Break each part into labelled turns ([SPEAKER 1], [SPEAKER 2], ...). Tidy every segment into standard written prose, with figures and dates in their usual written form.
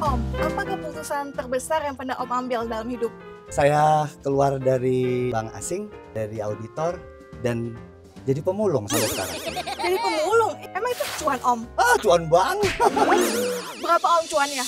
[SPEAKER 1] Om, apa keputusan terbesar yang pernah Om ambil dalam hidup?
[SPEAKER 2] Saya keluar dari bank asing, dari auditor, dan jadi pemulung sampai sekarang.
[SPEAKER 1] Jadi pemulung, emang itu cuan Om?
[SPEAKER 2] Ah, cuan banget.
[SPEAKER 1] Berapa Om cuannya?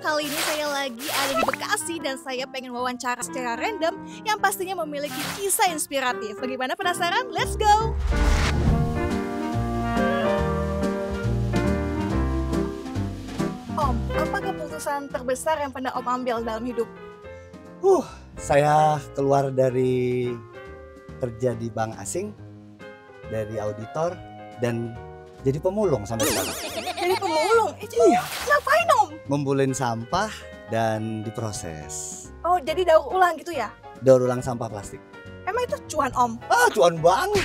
[SPEAKER 1] Kali ini saya lagi ada di Bekasi dan saya pengen wawancara secara random yang pastinya memiliki kisah inspiratif. Bagaimana, penasaran? Let's go! Om, apa keputusan terbesar yang pernah Om ambil dalam hidup?
[SPEAKER 2] Saya keluar dari kerja di bank asing, dari auditor, dan jadi pemulung sampai sekarang.
[SPEAKER 1] Jadi pemulung?
[SPEAKER 2] Iya.
[SPEAKER 1] Ngapain Om?
[SPEAKER 2] Ngumpulin sampah dan diproses.
[SPEAKER 1] Oh, jadi daur ulang gitu ya?
[SPEAKER 2] Daur ulang sampah plastik.
[SPEAKER 1] Emang itu cuan Om?
[SPEAKER 2] Ah, cuan banget.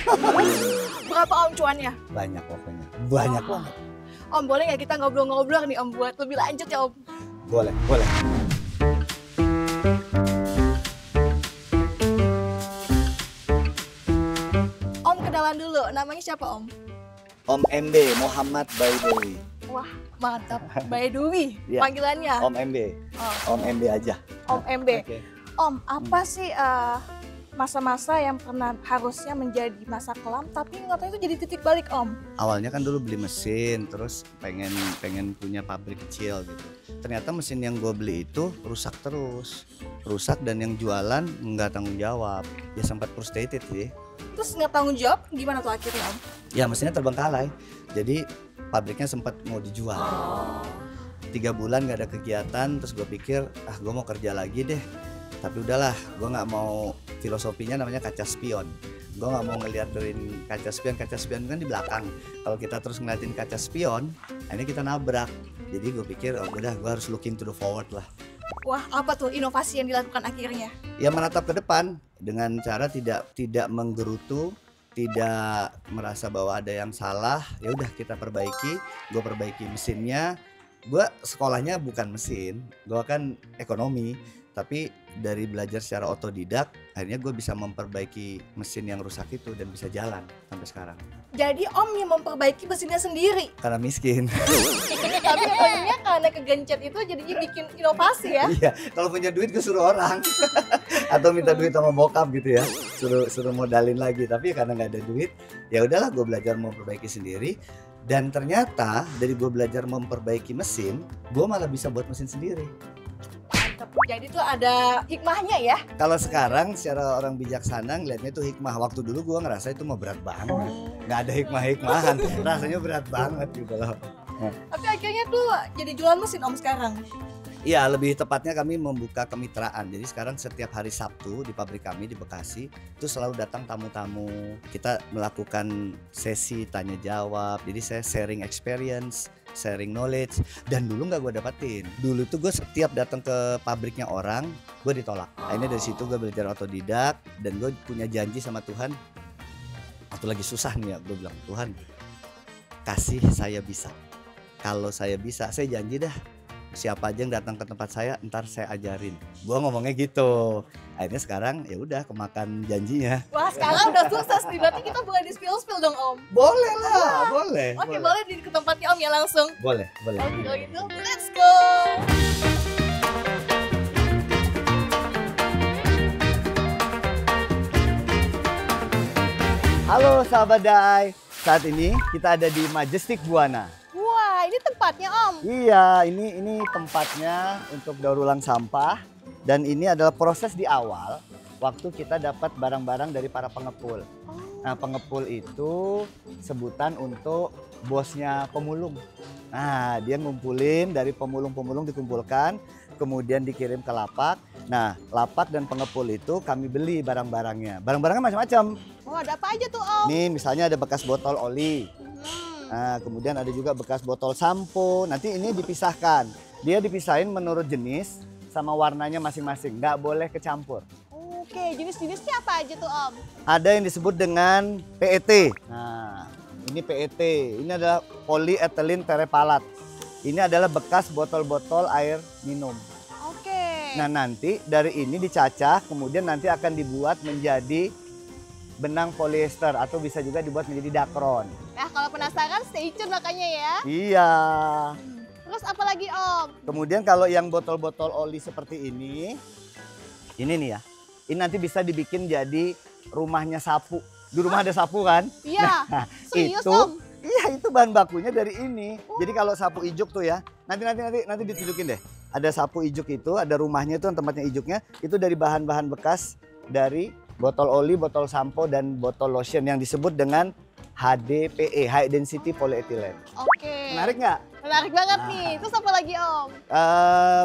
[SPEAKER 1] Berapa Om cuannya?
[SPEAKER 2] Banyak pokoknya, banyak banget.
[SPEAKER 1] Om, boleh nggak kita ngobrol-ngobrol nih Om buat lebih lanjut ya Om?
[SPEAKER 2] Boleh, boleh.
[SPEAKER 1] Om kenalan dulu, namanya siapa Om?
[SPEAKER 2] Om MB, Muhammad Baidowi.
[SPEAKER 1] Wah, mantap. Baidowi
[SPEAKER 2] Iya.
[SPEAKER 1] panggilannya.
[SPEAKER 2] Om MB.
[SPEAKER 1] Oh,
[SPEAKER 2] Om MB aja.
[SPEAKER 1] Om MB.
[SPEAKER 2] Oke.
[SPEAKER 1] Om, apa sih masa-masa yang pernah harusnya menjadi masa kelam tapi nggak tahu itu jadi titik balik Om?
[SPEAKER 2] Awalnya kan dulu beli mesin, terus pengen punya pabrik kecil gitu. Ternyata mesin yang gue beli itu rusak terus, rusak, dan yang jualan nggak tanggung jawab. Ya sempat frustrated sih.
[SPEAKER 1] Terus nggak tanggung jawab, gimana tuh akhirnya Om?
[SPEAKER 2] Ya mesinnya terbengkalai, jadi pabriknya sempat mau dijual. 3 bulan nggak ada kegiatan, terus gue pikir gue mau kerja lagi deh. Tapi udahlah, gue nggak mau, filosofinya namanya kaca spion. Gue nggak mau ngeliatin kaca spion kan di belakang. Kalau kita terus ngeliatin kaca spion, akhirnya kita nabrak. Jadi gue pikir udah, gue harus looking to the forward lah.
[SPEAKER 1] Wah, apa tuh inovasi yang dilakukan akhirnya?
[SPEAKER 2] Ya menatap ke depan dengan cara tidak menggerutu, tidak merasa bahwa ada yang salah. Ya udah, kita perbaiki. Gue perbaiki mesinnya. Gue sekolahnya bukan mesin, gue kan ekonomi. Tapi dari belajar secara otodidak, akhirnya gue bisa memperbaiki mesin yang rusak itu dan bisa jalan sampai sekarang.
[SPEAKER 1] Jadi Om yang memperbaiki mesinnya sendiri.
[SPEAKER 2] Karena miskin.
[SPEAKER 1] Tapi katanya karena kegencet itu jadinya bikin inovasi ya.
[SPEAKER 2] Iya, kalau punya duit gue suruh orang. Atau minta duit sama bokap gitu ya. Suruh modalin lagi. Tapi karena nggak ada duit, ya udahlah, gue belajar memperbaiki sendiri. Dan ternyata dari gue belajar memperbaiki mesin, gue malah bisa buat mesin sendiri.
[SPEAKER 1] Jadi tuh ada hikmahnya ya.
[SPEAKER 2] Kalau sekarang secara orang bijaksana ngeliatnya itu hikmah. Waktu dulu gue ngerasa itu mah berat banget. Nggak ada hikmah-hikmahan. Rasanya berat banget gitu loh.
[SPEAKER 1] Tapi akhirnya tuh jadi jualan mesin Om sekarang.
[SPEAKER 2] Iya, lebih tepatnya kami membuka kemitraan. Jadi sekarang setiap hari Sabtu di pabrik kami di Bekasi itu selalu datang tamu-tamu. Kita melakukan sesi tanya jawab. Jadi saya sharing experience, sharing knowledge. Dan dulu nggak gue dapetin. Dulu tuh gue setiap datang ke pabriknya orang, gue ditolak. Akhirnya dari situ gue belajar otodidak dan gue punya janji sama Tuhan. Waktu lagi susah nih ya, gue bilang, Tuhan kasih saya bisa. Kalau saya bisa, saya janji dah, siapa aja yang datang ke tempat saya, ntar saya ajarin. Gua ngomongnya gitu. Akhirnya sekarang ya udah, kemakan janjinya.
[SPEAKER 1] Wah, sekarang udah sukses nih. Berarti kita boleh di spill dong Om.
[SPEAKER 2] Boleh lah, boleh.
[SPEAKER 1] Oke, boleh ke tempatnya Om ya langsung.
[SPEAKER 2] Boleh, boleh.
[SPEAKER 1] Oke, kalau gitu let's go.
[SPEAKER 2] Halo sahabat Dai. Saat ini kita ada di Majestic Buana.
[SPEAKER 1] Wah, ini tempatnya Om.
[SPEAKER 2] Iya, ini tempatnya untuk daur ulang sampah. Dan ini adalah proses di awal waktu kita dapat barang-barang dari para pengepul. Nah, pengepul itu sebutan untuk bosnya pemulung. Nah, dia ngumpulin dari pemulung-pemulung, dikumpulkan, kemudian dikirim ke lapak. Nah, lapak dan pengepul itu kami beli barang-barangnya. Barang-barangnya macam-macam.
[SPEAKER 1] Oh, ada apa aja tuh Om?
[SPEAKER 2] Nih, misalnya ada bekas botol oli. Nah, kemudian ada juga bekas botol sampo. Nanti ini dipisahkan. Dia dipisahin menurut jenis sama warnanya masing-masing. Nggak boleh kecampur.
[SPEAKER 1] Oh, Oke, jenis-jenisnya apa aja tuh Om?
[SPEAKER 2] Ada yang disebut dengan PET. Nah, ini PET. Ini adalah polyethylene terephthalate. Ini adalah bekas botol-botol air minum.
[SPEAKER 1] Oke.
[SPEAKER 2] Nah, nanti dari ini dicacah, kemudian nanti akan dibuat menjadi benang polyester atau bisa juga dibuat menjadi dakron.
[SPEAKER 1] Nah, kalau penasaran stay tune makanya ya.
[SPEAKER 2] Iya.
[SPEAKER 1] Terus apa lagi Om?
[SPEAKER 2] Kemudian kalau yang botol-botol oli seperti ini nih ya. Ini nanti bisa dibikin jadi rumahnya sapu. Di rumah ada sapu kan?
[SPEAKER 1] Iya.
[SPEAKER 2] Nah,
[SPEAKER 1] Serius
[SPEAKER 2] itu,
[SPEAKER 1] Om?
[SPEAKER 2] iya itu bahan bakunya dari ini. Jadi kalau sapu ijuk tuh ya, nanti ditunjukin deh. Ada sapu ijuk itu, ada rumahnya itu tempatnya ijuknya, itu dari bahan-bahan bekas dari botol oli, botol sampo dan botol lotion yang disebut dengan HDPE, High Density Polyethylene.
[SPEAKER 1] Oke.
[SPEAKER 2] Menarik nggak?
[SPEAKER 1] Menarik banget nih. Terus apa lagi Om?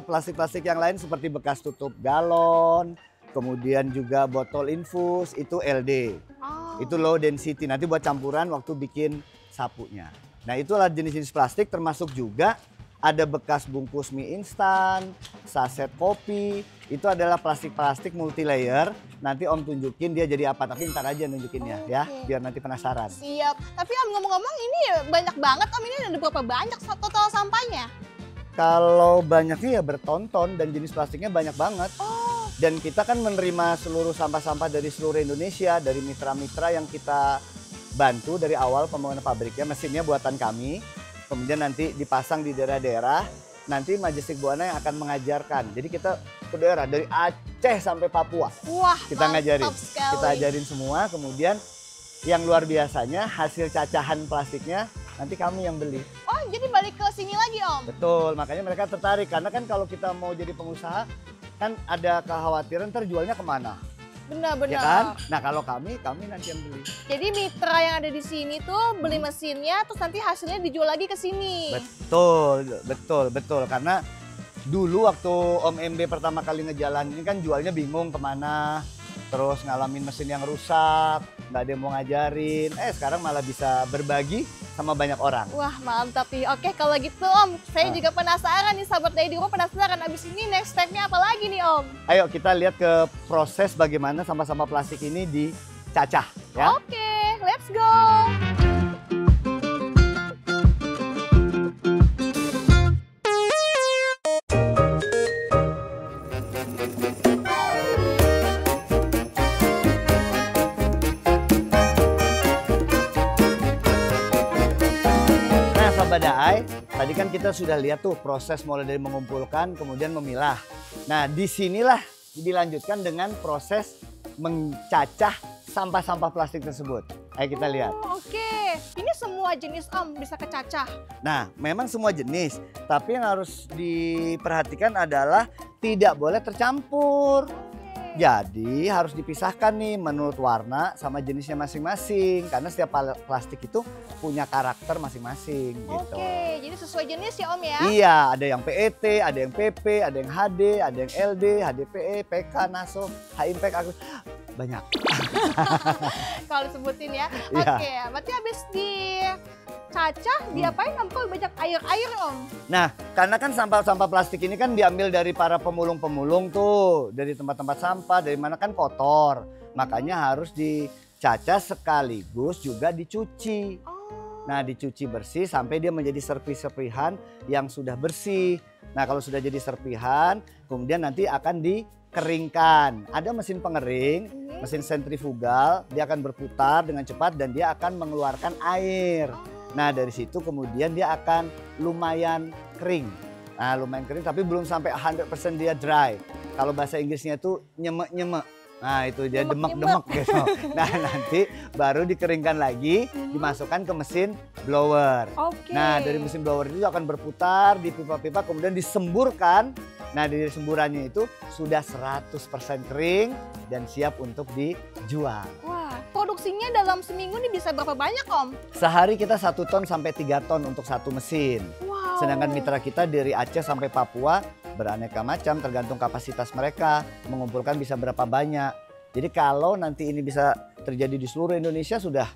[SPEAKER 2] Plastik-plastik yang lain seperti bekas tutup galon, kemudian juga botol infus itu LD.
[SPEAKER 1] Oh.
[SPEAKER 2] Itu low density, nanti buat campuran waktu bikin sapunya. Nah itulah jenis-jenis plastik, termasuk juga ada bekas bungkus mie instan, saset kopi. Itu adalah plastik-plastik multi layer. Nanti Om tunjukin dia jadi apa, tapi ntar aja nunjukinnya ya, biar nanti penasaran.
[SPEAKER 1] Siap. Tapi Om ngomong-ngomong ini banyak banget Om, ini ada berapa banyak total sampahnya?
[SPEAKER 2] Kalau banyaknya ya bertonton dan jenis plastiknya banyak banget.
[SPEAKER 1] Oh.
[SPEAKER 2] Dan kita kan menerima seluruh sampah-sampah dari seluruh Indonesia, dari mitra-mitra yang kita bantu dari awal pembangunan pabriknya, mesinnya buatan kami. Kemudian nanti dipasang di daerah-daerah, nanti Majestic Buana yang akan mengajarkan. Jadi kita ke daerah dari Aceh sampai Papua.
[SPEAKER 1] Wah,
[SPEAKER 2] kita ngajarin,
[SPEAKER 1] sekali.
[SPEAKER 2] kita ajarin semua. Kemudian yang luar biasanya hasil cacahan plastiknya nanti kami yang beli.
[SPEAKER 1] Oh, jadi balik ke sini lagi Om?
[SPEAKER 2] Betul, makanya mereka tertarik. Karena kan kalau kita mau jadi pengusaha, kan ada kekhawatiran terjualnya kemana.
[SPEAKER 1] Benar-benar.
[SPEAKER 2] Ya kan? Nah kalau kami nanti yang beli.
[SPEAKER 1] Jadi mitra yang ada di sini tuh beli mesinnya, terus nanti hasilnya dijual lagi ke sini.
[SPEAKER 2] Betul. Karena dulu waktu Om MB pertama kali ngejalan ini kan jualnya bingung kemana. Terus ngalamin mesin yang rusak, nggak ada yang mau ngajarin. Sekarang malah bisa berbagi sama banyak orang.
[SPEAKER 1] Wah mantap nih. Oke kalau gitu Om, saya juga penasaran nih sahabat dari di rumah penasaran. Abis ini next step-nya apa lagi nih Om?
[SPEAKER 2] Ayo kita lihat ke proses bagaimana sampah-sampah plastik ini dicacah ya.
[SPEAKER 1] Oke, let's go.
[SPEAKER 2] Badai, tadi kan kita sudah lihat tuh proses mulai dari mengumpulkan kemudian memilah. Nah disinilah dilanjutkan dengan proses mencacah sampah-sampah plastik tersebut. Ayo kita lihat.
[SPEAKER 1] Oke, ini semua jenis Om bisa kecacah.
[SPEAKER 2] Nah memang semua jenis, tapi yang harus diperhatikan adalah tidak boleh tercampur. Jadi harus dipisahkan nih menurut warna sama jenisnya masing-masing. Karena setiap plastik itu punya karakter masing-masing gitu.
[SPEAKER 1] Oke, jadi sesuai jenis ya Om ya?
[SPEAKER 2] Iya, ada yang PET, ada yang PP, ada yang HD, ada yang LD, HDPE, PK, NASO, HIMPEK, banyak.
[SPEAKER 1] Kalau disebutin ya.
[SPEAKER 2] Iya.
[SPEAKER 1] Oke, berarti habis dicacah, diapain Om? Kok banyak air-air Om?
[SPEAKER 2] Nah, karena kan sampah-sampah plastik ini kan diambil dari para pemulung-pemulung tuh. Dari tempat-tempat sampah, dari mana kan kotor. Makanya harus dicacah sekaligus juga dicuci. Nah, dicuci bersih sampai dia menjadi serpih-serpihan yang sudah bersih. Nah, kalau sudah jadi serpihan, kemudian nanti akan dikeringkan. Ada mesin pengering, mesin sentrifugal, dia akan berputar dengan cepat dan dia akan mengeluarkan air. Nah, dari situ kemudian dia akan lumayan kering. Nah, lumayan kering tapi belum sampai 100% dia dry. Kalau bahasa Inggrisnya itu nyemek-nyemek. Nah, itu dia demek-demek gitu. Nah, nanti baru dikeringkan lagi, dimasukkan ke mesin blower. Nah, dari mesin blower itu akan berputar di pipa-pipa kemudian disemburkan. Nah, dari semburannya itu sudah 100% kering dan siap untuk dijual.
[SPEAKER 1] Wah, produksinya dalam seminggu nih bisa berapa banyak Om?
[SPEAKER 2] Sehari kita 1 ton sampai 3 ton untuk satu mesin.
[SPEAKER 1] Wow.
[SPEAKER 2] Sedangkan mitra kita dari Aceh sampai Papua beraneka macam tergantung kapasitas mereka. Mengumpulkan bisa berapa banyak. Jadi kalau nanti ini bisa terjadi di seluruh Indonesia sudah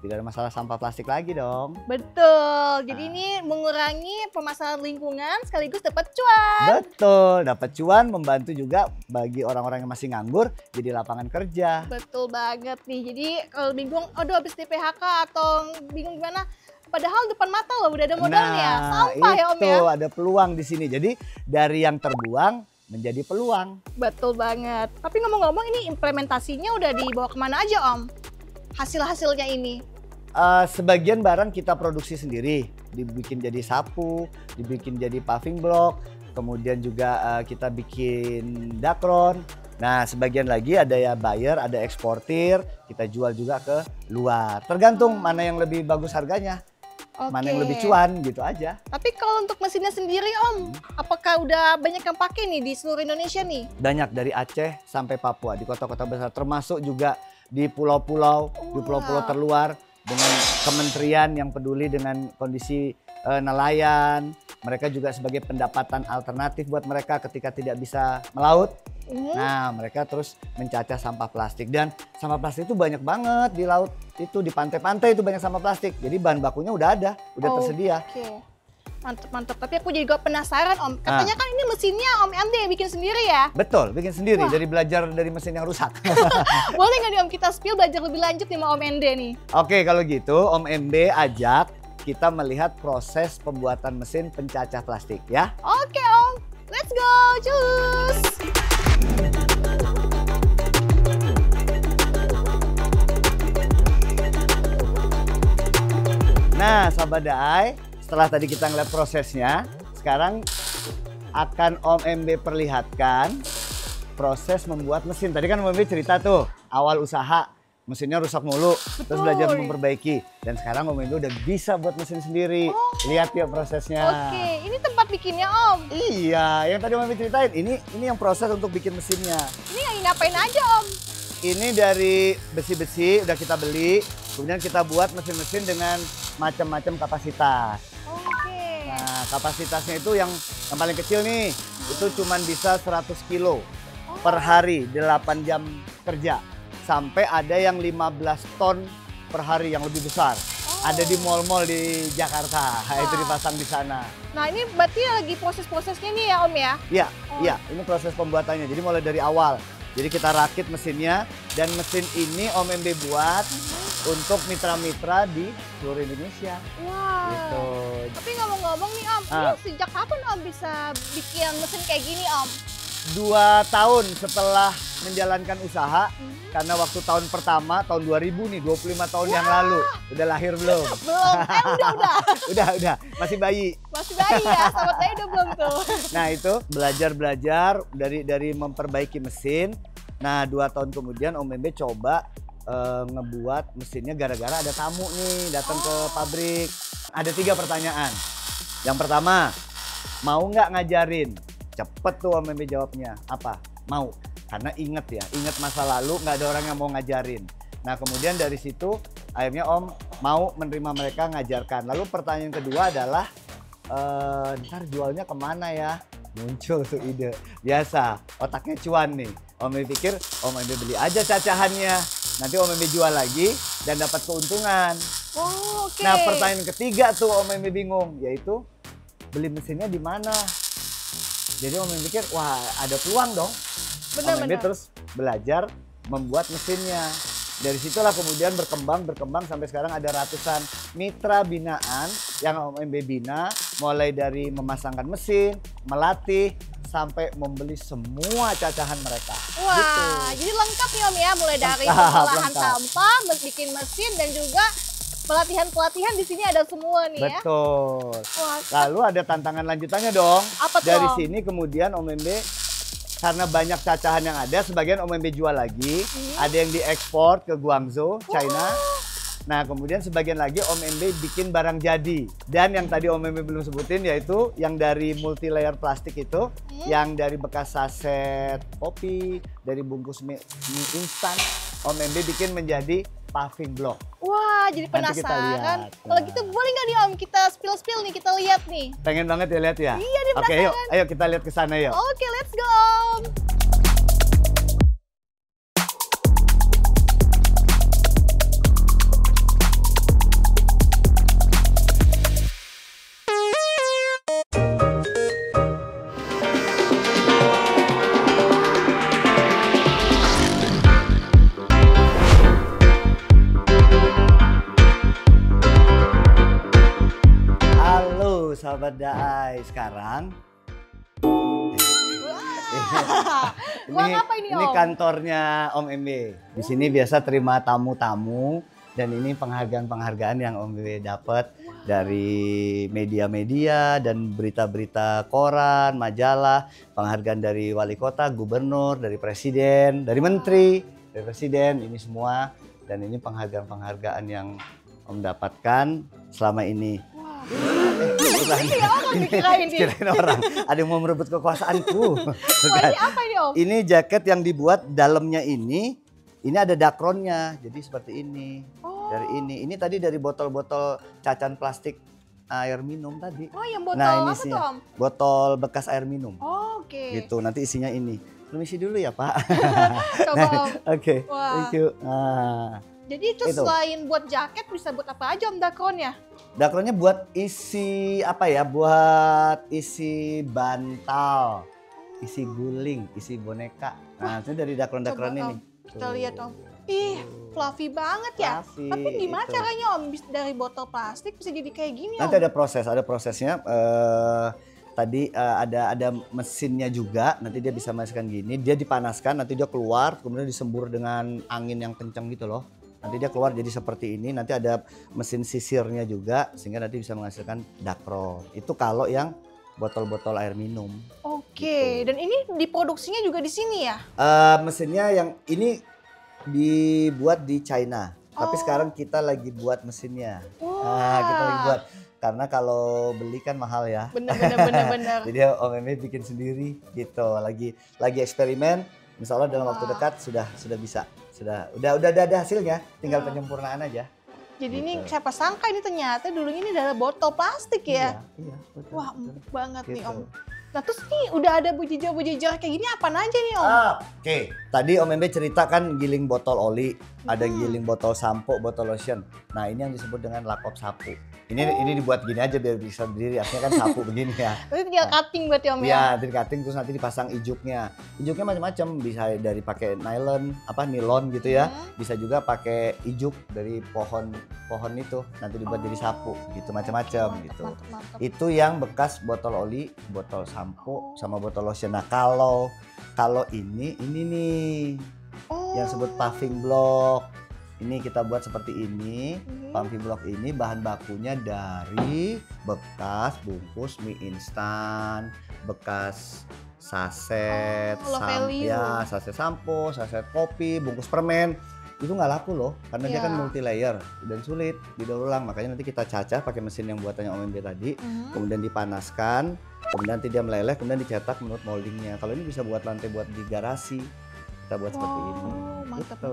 [SPEAKER 2] tidak ada masalah sampah plastik lagi dong.
[SPEAKER 1] Betul. Jadi
[SPEAKER 2] Nah.
[SPEAKER 1] ini mengurangi permasalahan lingkungan sekaligus dapat cuan.
[SPEAKER 2] Betul, dapat cuan, membantu juga bagi orang-orang yang masih nganggur jadi lapangan kerja.
[SPEAKER 1] Betul banget nih. Jadi kalau bingung, aduh habis di PHK atau bingung gimana, padahal depan mata loh udah ada modalnya. Sampah ya Om
[SPEAKER 2] itu
[SPEAKER 1] ya.
[SPEAKER 2] ada peluang di sini. Jadi dari yang terbuang menjadi peluang.
[SPEAKER 1] Betul banget. Tapi ngomong-ngomong ini implementasinya udah dibawa kemana aja Om? Hasil-hasilnya ini.
[SPEAKER 2] Sebagian barang kita produksi sendiri, dibikin jadi sapu, dibikin jadi paving block, kemudian juga kita bikin dakron. Nah, sebagian lagi ada ya buyer, ada eksportir, kita jual juga ke luar. Tergantung mana yang lebih bagus harganya, mana yang lebih cuan gitu aja.
[SPEAKER 1] Tapi kalau untuk mesinnya sendiri Om, apakah udah banyak yang pakai nih di seluruh Indonesia nih?
[SPEAKER 2] Banyak dari Aceh sampai Papua, di kota-kota besar, termasuk juga di pulau-pulau, di pulau-pulau terluar dengan kementerian yang peduli dengan kondisi nelayan. Mereka juga sebagai pendapatan alternatif buat mereka ketika tidak bisa melaut. Nah, mereka terus mencacah sampah plastik, dan sampah plastik itu banyak banget di laut, itu di pantai-pantai itu banyak sampah plastik. Jadi bahan bakunya udah ada, udah tersedia.
[SPEAKER 1] Oke. Mantep. Tapi aku juga penasaran Om. Katanya kan ini mesinnya Om MD yang bikin sendiri ya?
[SPEAKER 2] Betul, bikin sendiri.
[SPEAKER 1] Wah.
[SPEAKER 2] Dari belajar dari mesin yang rusak.
[SPEAKER 1] Boleh nggak nih Om kita spill belajar lebih lanjut nih sama Om MD nih?
[SPEAKER 2] Oke, kalau gitu Om MB ajak kita melihat proses pembuatan mesin pencacah plastik ya.
[SPEAKER 1] Oke Om, let's go, cus!
[SPEAKER 2] Nah, sahabat Daai, setelah tadi kita ngeliat prosesnya, sekarang akan Om MB perlihatkan proses membuat mesin. Tadi kan Om MB cerita tuh, awal usaha mesinnya rusak mulu, terus belajar memperbaiki. Dan sekarang Om MB udah bisa buat mesin sendiri. Lihat ya prosesnya.
[SPEAKER 1] Oke, ini tempat bikinnya Om.
[SPEAKER 2] Iya, yang tadi Om MB ceritain, ini yang proses untuk bikin mesinnya.
[SPEAKER 1] Ini yang ngapain aja Om?
[SPEAKER 2] Ini dari besi-besi udah kita beli, kemudian kita buat mesin-mesin dengan macam-macam kapasitas.
[SPEAKER 1] Oke.
[SPEAKER 2] Nah, kapasitasnya itu yang paling kecil nih, itu cuma bisa 100 kilo per hari, 8 jam kerja. Sampai ada yang 15 ton per hari yang lebih besar. Ada di mall-mall di Jakarta, itu dipasang di sana.
[SPEAKER 1] Nah ini berarti lagi proses-prosesnya nih ya Om ya?
[SPEAKER 2] Iya, iya, ini proses pembuatannya. Jadi mulai dari awal. Jadi kita rakit mesinnya, dan mesin ini Om MB buat untuk mitra-mitra di seluruh Indonesia.
[SPEAKER 1] Wow.
[SPEAKER 2] Gitu.
[SPEAKER 1] Tapi ngomong-ngomong nih Om, ini sejak kapan Om bisa bikin mesin kayak gini Om?
[SPEAKER 2] 2 tahun setelah menjalankan usaha, karena waktu tahun pertama, tahun 2000 nih, 25 tahun yang lalu. Udah lahir belum?
[SPEAKER 1] Belum, udah.
[SPEAKER 2] Udah, masih bayi.
[SPEAKER 1] Masih bayi ya, sahabat saya udah belum tuh.
[SPEAKER 2] Nah itu belajar dari memperbaiki mesin. Nah 2 tahun kemudian Om MB coba ngebuat mesinnya gara-gara ada tamu nih datang ke pabrik. Ada 3 pertanyaan. Yang pertama, mau nggak ngajarin? Cepet tuh Om MB jawabnya. Apa? Mau. Karena inget masa lalu nggak ada orang yang mau ngajarin. Nah kemudian dari situ akhirnya Om mau menerima mereka ngajarkan. Lalu pertanyaan kedua adalah, ntar jualnya kemana ya? Muncul tuh ide. Biasa, otaknya cuan nih. Om MB pikir, Om MB beli aja cacahannya. Nanti Om MB jual lagi dan dapat keuntungan.
[SPEAKER 1] Oh, oke.
[SPEAKER 2] Nah pertanyaan ketiga tuh Om MB bingung, yaitu beli mesinnya di mana? Jadi Om MB pikir, wah ada peluang dong. Om MB terus belajar membuat mesinnya. Dari situlah kemudian berkembang sampai sekarang ada ratusan mitra binaan yang Om MB bina, mulai dari memasangkan mesin, melatih, sampai membeli semua cacahan mereka.
[SPEAKER 1] Wah,
[SPEAKER 2] gitu.
[SPEAKER 1] Jadi lengkap nih Om ya, mulai dari
[SPEAKER 2] Lengkap,
[SPEAKER 1] pengolahan
[SPEAKER 2] lengkap.
[SPEAKER 1] sampah, bikin mesin, dan juga pelatihan-pelatihan di sini ada semua nih ya.
[SPEAKER 2] Betul.
[SPEAKER 1] Wah,
[SPEAKER 2] Lalu ada tantangan lanjutannya dong.
[SPEAKER 1] apa tuh
[SPEAKER 2] Dari
[SPEAKER 1] Om?
[SPEAKER 2] sini kemudian Om MB, karena banyak cacahan yang ada, sebagian Om MB jual lagi. Ada yang diekspor ke Guangzhou, China. Nah kemudian sebagian lagi Om MB bikin barang jadi. Dan yang tadi Om MB belum sebutin, yaitu yang dari multi layer plastik itu, yang dari bekas saset kopi, dari bungkus mie instan, Om MB bikin menjadi paving block.
[SPEAKER 1] Wah, jadi
[SPEAKER 2] Nanti kita
[SPEAKER 1] penasaran.
[SPEAKER 2] lihat.
[SPEAKER 1] Kalau gitu boleh nggak nih Om kita spill nih, kita lihat nih.
[SPEAKER 2] Pengen banget ya lihat ya?
[SPEAKER 1] Iya nih,
[SPEAKER 2] Oke, yuk, ayo kita lihat ke sana yuk.
[SPEAKER 1] Oke, let's go Om.
[SPEAKER 2] sahabat Daai. Sekarang
[SPEAKER 1] Ruang apa ini,
[SPEAKER 2] ini
[SPEAKER 1] Om?
[SPEAKER 2] kantornya Om Embe. Di sini biasa terima tamu-tamu dan ini penghargaan-penghargaan yang Om Embe dapat dari media-media dan berita-berita koran, majalah, penghargaan dari wali kota, gubernur, dari presiden, dari menteri, dari presiden, ini semua. Dan ini penghargaan-penghargaan yang Om dapatkan selama ini.
[SPEAKER 1] Ini orang dikirain nih.
[SPEAKER 2] Kirain orang, ada yang mau merebut kekuasaanku.
[SPEAKER 1] Wah, ini apa ini, Om?
[SPEAKER 2] Ini jaket yang dibuat dalamnya ini ada dakronnya, jadi seperti ini. Dari ini tadi dari botol-botol cacan plastik air minum tadi.
[SPEAKER 1] Oh, yang botol
[SPEAKER 2] Nah, ini
[SPEAKER 1] apa tuh,
[SPEAKER 2] isinya
[SPEAKER 1] Om?
[SPEAKER 2] botol bekas air minum.
[SPEAKER 1] Oke.
[SPEAKER 2] Gitu, nanti isinya ini. Permisi dulu ya, Pak.
[SPEAKER 1] Coba, Om.
[SPEAKER 2] Oke,
[SPEAKER 1] Wah.
[SPEAKER 2] thank you. Nah,
[SPEAKER 1] Jadi itu
[SPEAKER 2] Itu.
[SPEAKER 1] selain buat jaket bisa buat apa aja, Om, dakronnya?
[SPEAKER 2] dakronnya buat isi apa ya? Buat isi bantal, isi guling, isi boneka. Nah, itu dari dakron-dakron
[SPEAKER 1] Coba,
[SPEAKER 2] ini.
[SPEAKER 1] Om. Kita lihat, Om. Ih, fluffy banget ya.
[SPEAKER 2] Fluffy,
[SPEAKER 1] Tapi gimana
[SPEAKER 2] itu.
[SPEAKER 1] caranya, Om, dari botol plastik bisa jadi kayak gini,
[SPEAKER 2] Nanti
[SPEAKER 1] Om?
[SPEAKER 2] ada prosesnya. Tadi ada mesinnya juga. Nanti dia bisa masukkan gini. Dia dipanaskan, nanti dia keluar, kemudian disembur dengan angin yang kencang gitu loh. Nanti dia keluar jadi seperti ini. Nanti ada mesin sisirnya juga, sehingga nanti bisa menghasilkan dakron. Itu kalau yang botol-botol air minum.
[SPEAKER 1] Oke,
[SPEAKER 2] Gitu.
[SPEAKER 1] dan ini diproduksinya juga di sini ya?
[SPEAKER 2] Mesinnya yang ini dibuat di China. Tapi
[SPEAKER 1] Oh.
[SPEAKER 2] sekarang kita lagi buat mesinnya.
[SPEAKER 1] Wah.
[SPEAKER 2] Kita lagi buat. Karena kalau beli kan mahal ya.
[SPEAKER 1] Bener.
[SPEAKER 2] Jadi Om Embe bikin sendiri gitu. Lagi eksperimen. Insya Allah dalam waktu
[SPEAKER 1] Wah.
[SPEAKER 2] dekat sudah bisa. Udah ada hasilnya. Tinggal
[SPEAKER 1] Wah.
[SPEAKER 2] penyempurnaan aja.
[SPEAKER 1] Jadi ini
[SPEAKER 2] Gitu.
[SPEAKER 1] siapa sangka ini ternyata dulunya ini adalah botol plastik ya?
[SPEAKER 2] Iya, betul.
[SPEAKER 1] Wah,
[SPEAKER 2] betul.
[SPEAKER 1] empuk banget nih,
[SPEAKER 2] Gitu.
[SPEAKER 1] Om. Nah, terus nih udah ada bujijak kayak gini apa aja nih, Om?
[SPEAKER 2] Oke. Tadi Om Embe cerita kan giling botol oli, ada giling botol sampo, botol lotion. Nah, ini yang disebut dengan lakop sapu. Ini dibuat gini aja biar bisa berdiri. Artinya kan sapu begini ya.
[SPEAKER 1] Berarti tinggal cutting berarti, Om, ya?
[SPEAKER 2] Iya, dari cutting terus nanti dipasang ijuknya. Ijuknya macam-macam, bisa dari pakai nilon gitu ya. Bisa juga pakai ijuk dari pohon itu, nanti dibuat jadi sapu gitu, macam-macam gitu.
[SPEAKER 1] Mantap.
[SPEAKER 2] Itu yang bekas botol oli, botol sampo sama botol lotion. Nah, kalau ini nih
[SPEAKER 1] Oh.
[SPEAKER 2] yang disebut paving block. Ini kita buat seperti ini.
[SPEAKER 1] Mhm.
[SPEAKER 2] Paving block ini bahan bakunya dari bekas bungkus mie instan, bekas saset,
[SPEAKER 1] low value.
[SPEAKER 2] saset sampo, saset kopi, bungkus permen. Itu nggak laku loh, karena dia kan
[SPEAKER 1] Iya.
[SPEAKER 2] multi layer dan sulit didaur ulang. Makanya nanti kita cacah pakai mesin yang buatannya Om Embe tadi,
[SPEAKER 1] Mhm.
[SPEAKER 2] kemudian dipanaskan, kemudian nanti dia meleleh, kemudian dicetak menurut moldingnya. Kalau ini bisa buat lantai buat di garasi, kita buat seperti ini.
[SPEAKER 1] Mantap.
[SPEAKER 2] Gitu.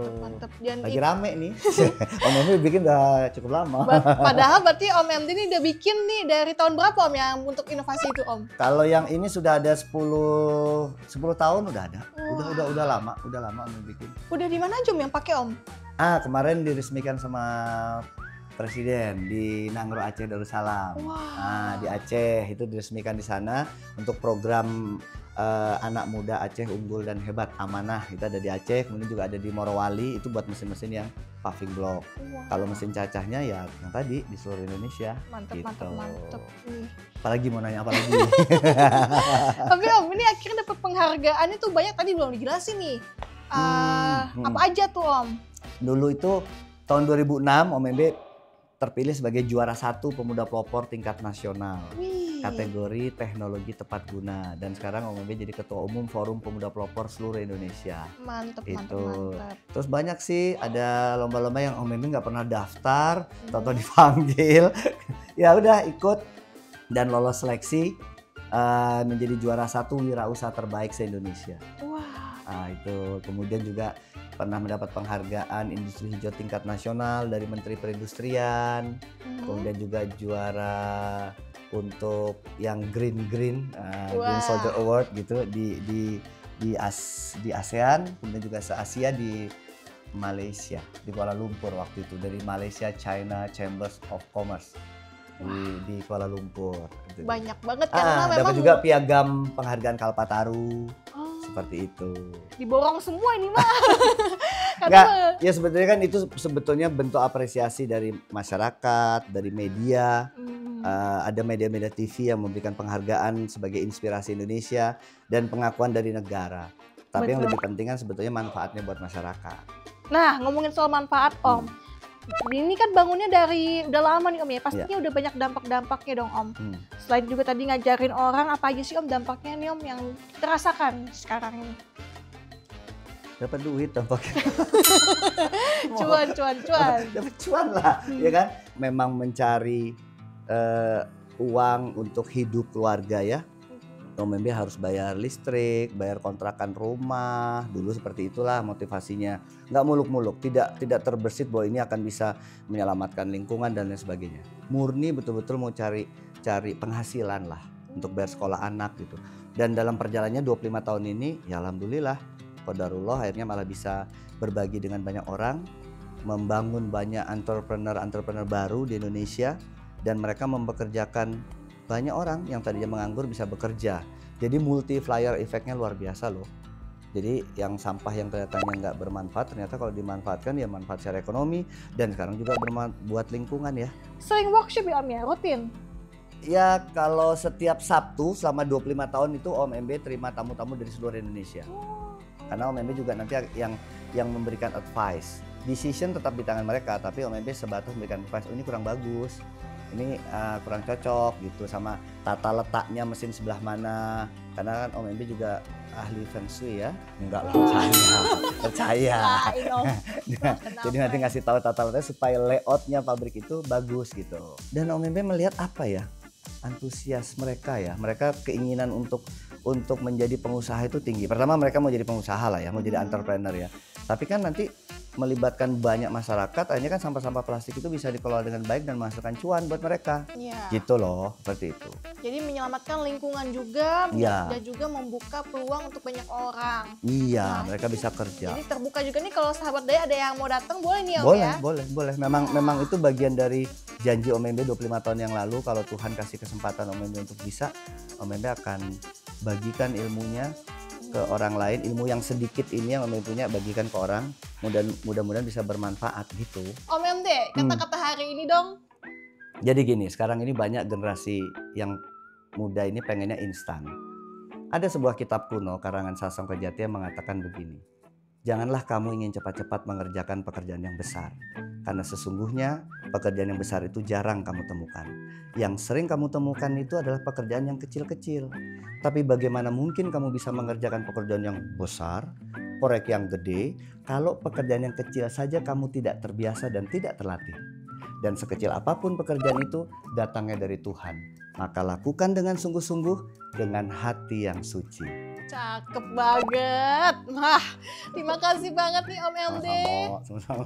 [SPEAKER 1] Dan
[SPEAKER 2] Lagi rame nih. Om Embe bikin udah cukup lama.
[SPEAKER 1] padahal berarti Om Emdi ini udah bikin nih dari tahun berapa, Om, yang untuk inovasi itu, Om?
[SPEAKER 2] Kalau yang ini sudah ada 10 tahun udah ada.
[SPEAKER 1] Wah.
[SPEAKER 2] Udah lama Om Embe bikin.
[SPEAKER 1] Udah di mana aja, Om, yang pakai, Om?
[SPEAKER 2] Kemarin diresmikan sama Presiden di Nangro Aceh Darussalam.
[SPEAKER 1] Wah.
[SPEAKER 2] Nah, di Aceh itu diresmikan di sana untuk program anak muda Aceh unggul dan hebat, amanah. Itu ada di Aceh, kemudian juga ada di Morowali, itu buat mesin-mesin yang paving block.
[SPEAKER 1] Wah.
[SPEAKER 2] Kalau mesin cacahnya ya yang tadi di seluruh Indonesia.
[SPEAKER 1] Mantap.
[SPEAKER 2] Gitu.
[SPEAKER 1] Nih.
[SPEAKER 2] Apalagi mau nanya apa lagi?
[SPEAKER 1] Tapi, Om, ini akhirnya dapat penghargaan itu banyak, tadi belum dijelasin nih. Apa aja tuh, Om?
[SPEAKER 2] Dulu itu tahun 2006 Om Embe terpilih sebagai juara 1 pemuda pelopor tingkat nasional.
[SPEAKER 1] Wih.
[SPEAKER 2] Kategori teknologi tepat guna, dan sekarang Om Embe jadi ketua umum Forum Pemuda Pelopor seluruh Indonesia.
[SPEAKER 1] Mantap.
[SPEAKER 2] Terus banyak sih, ada lomba-lomba yang Om Embe nggak pernah daftar, atau dipanggil, ya udah ikut dan lolos seleksi menjadi juara 1 wirausaha terbaik se-Indonesia.
[SPEAKER 1] Wah.
[SPEAKER 2] Nah, itu kemudian juga pernah mendapat penghargaan industri hijau tingkat nasional dari Menteri Perindustrian. Kemudian juga juara untuk yang Green Green Soldier Award gitu di ASEAN, kemudian juga se-Asia di Malaysia, di Kuala Lumpur waktu itu, dari Malaysia China Chambers of Commerce di Kuala Lumpur. Gitu.
[SPEAKER 1] Banyak banget karena memang
[SPEAKER 2] dapat juga piagam penghargaan Kalpataru. Seperti itu.
[SPEAKER 1] Diborong semua ini mah.
[SPEAKER 2] Enggak, ya sebetulnya kan itu sebetulnya bentuk apresiasi dari masyarakat, dari media. Ada media-media TV yang memberikan penghargaan sebagai inspirasi Indonesia dan pengakuan dari negara. Tapi yang
[SPEAKER 1] Betul.
[SPEAKER 2] lebih penting kan sebetulnya manfaatnya buat masyarakat.
[SPEAKER 1] Nah, ngomongin soal manfaat Om. Ini kan bangunnya dari udah lama nih Om ya. Pastinya udah banyak dampak-dampaknya dong Om. Selain juga tadi ngajarin orang, apa aja sih Om dampaknya nih Om yang terasakan sekarang ini?
[SPEAKER 2] Dapat duit tampaknya.
[SPEAKER 1] Cuan.
[SPEAKER 2] Dapat cuan lah, ya kan? Memang mencari uang untuk hidup keluarga ya. OMB harus bayar listrik, bayar kontrakan rumah, dulu seperti itulah motivasinya. Nggak muluk-muluk, tidak terbersit bahwa ini akan bisa menyelamatkan lingkungan dan lain sebagainya. Murni betul-betul mau cari penghasilan lah untuk bayar sekolah anak gitu. Dan dalam perjalanannya 25 tahun ini, ya alhamdulillah, qadarullah akhirnya malah bisa berbagi dengan banyak orang, membangun banyak entrepreneur baru di Indonesia, dan mereka mempekerjakan banyak orang yang tadinya menganggur bisa bekerja. Jadi multiplier efeknya luar biasa loh. Jadi yang sampah yang ternyata nggak bermanfaat, ternyata kalau dimanfaatkan ya manfaat secara ekonomi, dan sekarang juga buat lingkungan ya.
[SPEAKER 1] Sering workshop ya Om ya, rutin?
[SPEAKER 2] Ya kalau setiap Sabtu selama 25 tahun itu OMB terima tamu-tamu dari seluruh Indonesia. Karena OMB juga nanti yang memberikan advice. Decision tetap di tangan mereka, tapi OMB sebatas memberikan advice, oh, ini kurang bagus, ini kurang cocok gitu, sama tata letaknya mesin sebelah mana. Karena kan OMB juga ahli feng shui ya. Enggak lah, percaya. Jadi nanti ngasih tahu tata letaknya supaya layoutnya pabrik itu bagus gitu. Dan OMB melihat apa ya, antusias mereka ya, mereka keinginan untuk menjadi pengusaha itu tinggi. Pertama mereka mau jadi pengusaha lah ya, mau jadi entrepreneur ya. Tapi kan nanti melibatkan banyak masyarakat, akhirnya kan sampah-sampah plastik itu bisa dikelola dengan baik dan menghasilkan cuan buat mereka. Gitu loh, seperti itu.
[SPEAKER 1] Jadi menyelamatkan lingkungan juga, dan juga membuka peluang untuk banyak orang.
[SPEAKER 2] Iya, mereka bisa kerja.
[SPEAKER 1] Jadi terbuka juga nih, kalau sahabat Daya ada yang mau datang, boleh nih Om ya?
[SPEAKER 2] Boleh. Memang itu bagian dari janji OMB 25 tahun yang lalu. Kalau Tuhan kasih kesempatan OMB untuk bisa, OMB akan bagikan ilmunya ke orang lain, ilmu yang sedikit ini yang OMB punya bagikan ke orang, mudah-mudahan bisa bermanfaat gitu.
[SPEAKER 1] Om MD, kata-kata hari ini dong.
[SPEAKER 2] Jadi gini, sekarang ini banyak generasi yang muda ini pengennya instan. Ada sebuah kitab kuno karangan Sasong Kejati yang mengatakan begini, janganlah kamu ingin cepat-cepat mengerjakan pekerjaan yang besar, karena sesungguhnya pekerjaan yang besar itu jarang kamu temukan. Yang sering kamu temukan itu adalah pekerjaan yang kecil-kecil. Tapi bagaimana mungkin kamu bisa mengerjakan pekerjaan yang besar, proyek yang gede, kalau pekerjaan yang kecil saja kamu tidak terbiasa dan tidak terlatih. Dan sekecil apapun pekerjaan itu datangnya dari Tuhan. Maka lakukan dengan sungguh-sungguh, dengan hati yang suci.
[SPEAKER 1] Cakep banget. Wah, terima kasih banget nih Om MD.
[SPEAKER 2] Sama-sama.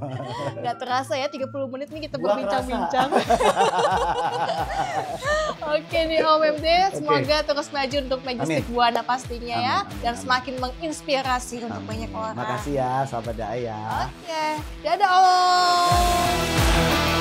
[SPEAKER 1] Gak terasa ya 30 menit nih kita berbincang-bincang. Oke nih Om MD, semoga terus maju untuk Majestic Buana pastinya ya. Dan semakin menginspirasi untuk banyak orang.
[SPEAKER 2] Makasih ya sahabat Daya.
[SPEAKER 1] Oke, dadah Om.